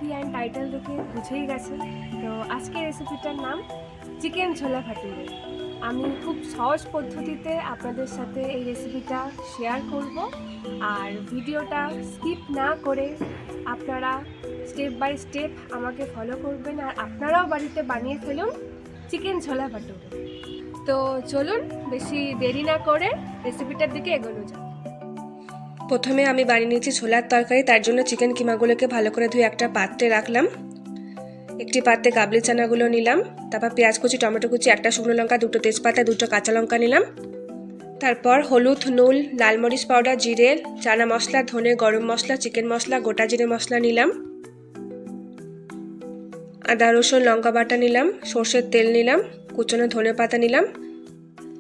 Recipe and title দেখে বুঝেই গেছেন। তো আজকের রেসিপিটার নাম চিকেন ছোলা ভাটুরে। আমি খুব সহজ পদ্ধতিতে আপনাদের সাথে এই রেসিপিটা শেয়ার করব, আর ভিডিওটা স্কিপ না করে আপনারা স্টেপ বাই স্টেপ আমাকে ফলো করবেন, আর আপনারাও বাড়িতে বানিয়ে ফেলুন চিকেন ছোলা ভাটুরে। তো চলুন বেশি দেরি না করে রেসিপিটার দিকে এগোনো যাক। প্রথমে আমি বানিয়ে নিয়েছি ছোলার তরকারি। তার জন্য চিকেন কিমাগুলোকে ভালো করে ধুয়ে একটা পাত্রে রাখলাম। একটি পাত্রে কাবলি চানাগুলো নিলাম, তারপর পেঁয়াজ কুচি, টমেটো কুচি, একটা শুকনো লঙ্কা, দুটো তেজপাতা, দুটো কাঁচা লঙ্কা নিলাম। তারপর হলুদ, নুন, লাল মরিচ পাউডার, জিরে, চানা মশলা, ধনে, গরম মশলা, চিকেন মশলা, গোটা জিরে মশলা নিলাম। আদা রসুন লঙ্কা বাটা নিলাম, সর্ষের তেল নিলাম, কুচনো ধনে পাতা নিলাম।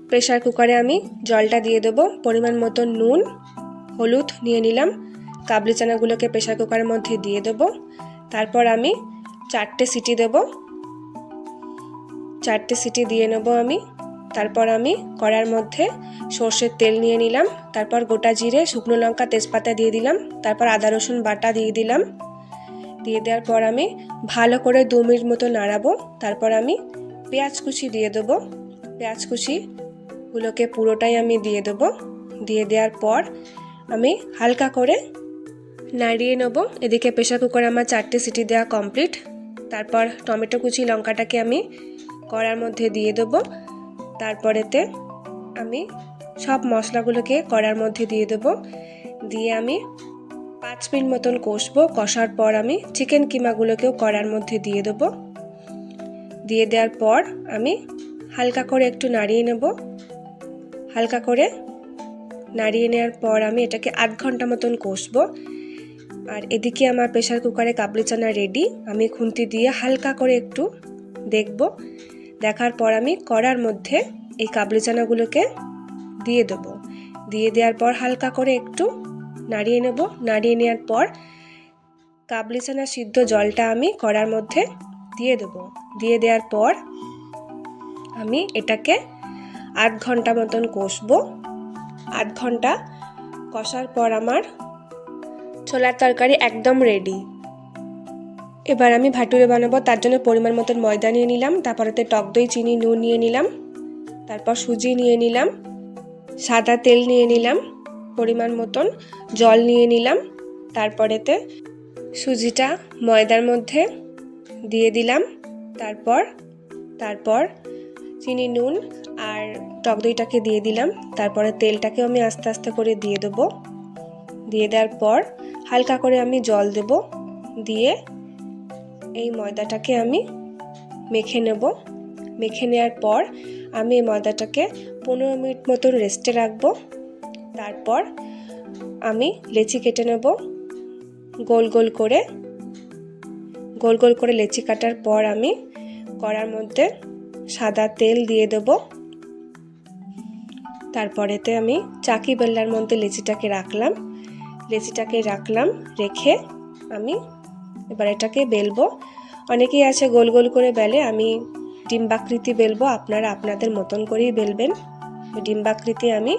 প্রেসার কুকারে আমি জলটা দিয়ে দেবো, পরিমাণ মতো নুন, হলুদ নিয়ে নিলাম। কাবলি চানাগুলোকে প্রেসার কুকারের মধ্যে দিয়ে দেবো। তারপর আমি 4টে সিটি দেবো, 4টে সিটি দিয়ে নেবো আমি। তারপর আমি কড়ার মধ্যে সর্ষের তেল নিয়ে নিলাম, তারপর গোটা জিরে, শুকনো লঙ্কা, তেজপাতা দিয়ে দিলাম, তারপর আদা রসুন বাটা দিয়ে দিলাম। দিয়ে দেওয়ার পর আমি ভালো করে 2 মিনিট মতো নাড়াবো। তারপর আমি পেঁয়াজ কুচি দিয়ে দেবো, পেঁয়াজ কুচিগুলোকে পুরোটাই আমি দিয়ে দেবো। দিয়ে দেওয়ার পর আমি হালকা করে নাড়িয়ে নেব। এদিকে প্রেসার কুকারে আমার 4টে সিটি দেওয়া কমপ্লিট। তারপর টমেটো কুচি, লঙ্কাটাকে আমি কড়ার মধ্যে দিয়ে দেবো। তারপরেতে আমি সব মশলাগুলোকে কড়ার মধ্যে দিয়ে দেবো। দিয়ে আমি 5 মিনিট মতন কষবো। কষার পর আমি চিকেন কিমাগুলোকেও কড়ার মধ্যে দিয়ে দেবো। দিয়ে দেওয়ার পর আমি হালকা করে একটু নাড়িয়ে নেব। হালকা করে নাড়িয়ে নেওয়ার পর আমি এটাকে আধ ঘন্টা মতন কষবো। আর এদিকে আমার প্রেসার কুকারে কাবলি চানা রেডি। আমি খুন্তি দিয়ে হালকা করে একটু দেখব। দেখার পর আমি কড়ার মধ্যে এই কাবলি চানাগুলোকে দিয়ে দেবো। দিয়ে দেওয়ার পর হালকা করে একটু নাড়িয়ে নেব। নাড়িয়ে নেওয়ার পর কাবলি চানা সিদ্ধ জলটা আমি কড়ার মধ্যে দিয়ে দেবো। দিয়ে দেওয়ার পর আমি এটাকে আধ ঘন্টা মতন কষবো। আধ ঘন্টা কষার পর আমার ছোলার তরকারি একদম রেডি। এবার আমি ভাটুরে বানাবো। তার জন্য পরিমাণ মতন ময়দা নিয়ে নিলাম, তারপরেতে টক দই, চিনি, নুন নিয়ে নিলাম, তারপর সুজি নিয়ে নিলাম, সাদা তেল নিয়ে নিলাম, পরিমাণ মতন জল নিয়ে নিলাম। তারপরেতে সুজিটা ময়দার মধ্যে দিয়ে দিলাম। তারপর চিনি, নুন আর টক দইটাকে দিয়ে দিলাম। তারপরে তেলটাকেও আমি আস্তে আস্তে করে দিয়ে দেবো। দিয়ে দেওয়ার পর হালকা করে আমি জল দেব। দিয়ে এই ময়দাটাকে আমি মেখে নেব। মেখে নেওয়ার পর আমি এই ময়দাটাকে 15 মিনিট মতন রেস্টে রাখবো। তারপর আমি লেচি কেটে নেব গোল গোল করে লেচি কাটার পর আমি কড়ার মধ্যে সাদা তেল দিয়ে দেব। তারপরেতে আমি চাকি বেল্লার মধ্যে লেচিটাকে রাখলাম। রেখে আমি এবার এটাকে বেলবো। অনেকেই আছে গোল গোল করে বেলে, আমি ডিম্বাকৃতি বেলবো। আপনারা আপনাদের মতন করেই বেলবেন। ডিম্বাকৃতি আমি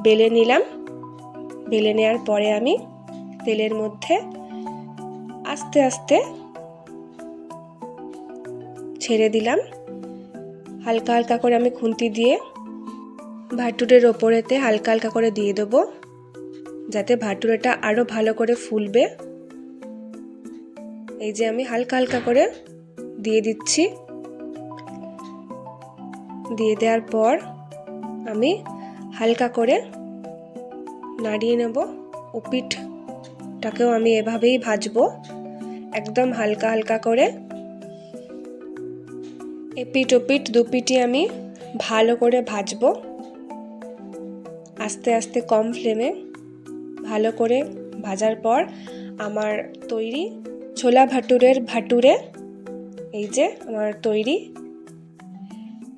বেলে নিলাম। বেলে নেওয়ার পরে আমি তেলের মধ্যে আস্তে আস্তে ছেড়ে দিলাম। হালকা হালকা করে আমি খুন্তি দিয়ে ভাটুরের ওপরেতে হালকা হালকা করে দিয়ে দেবো, যাতে ভাটুরেটা আরও ভালো করে ফুলবে। এই যে আমি হালকা হালকা করে দিয়ে দিচ্ছি। দিয়ে দেওয়ার পর আমি হালকা করে নাড়িয়ে নেব। পিঠটাকেও আমি এভাবেই ভাজবো, একদম হালকা হালকা করে। এপিঠ ওপিঠ দুপিঠই আমি ভালো করে ভাজবো, আস্তে আস্তে কম ফ্লেমে। ভালো করে ভাজার পর আমার তৈরি ছোলা ভাটুরের ভাটুরে। এই যে আমার তৈরি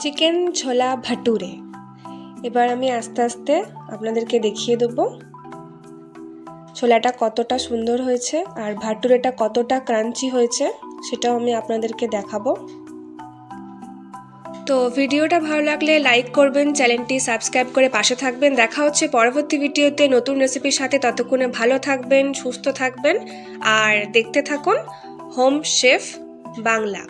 চিকেন ছোলা ভাটুরে। এবার আমি আস্তে আস্তে আপনাদেরকে দেখিয়ে দেবো ছোলাটা কতটা সুন্দর হয়েছে আর ভাটুরেটা কতটা ক্রাঞ্চি হয়েছে, সেটাও আমি আপনাদেরকে দেখাবো। তো ভিডিওটা ভালো লাগলে লাইক করবেন, চ্যানেলটি সাবস্ক্রাইব করে পাশে থাকবেন। দেখা হচ্ছে পরবর্তী ভিডিওতে নতুন রেসিপির সাথে। ততক্ষণে ভালো থাকবেন, সুস্থ থাকবেন আর দেখতে থাকুন হোম শেফ বাংলা।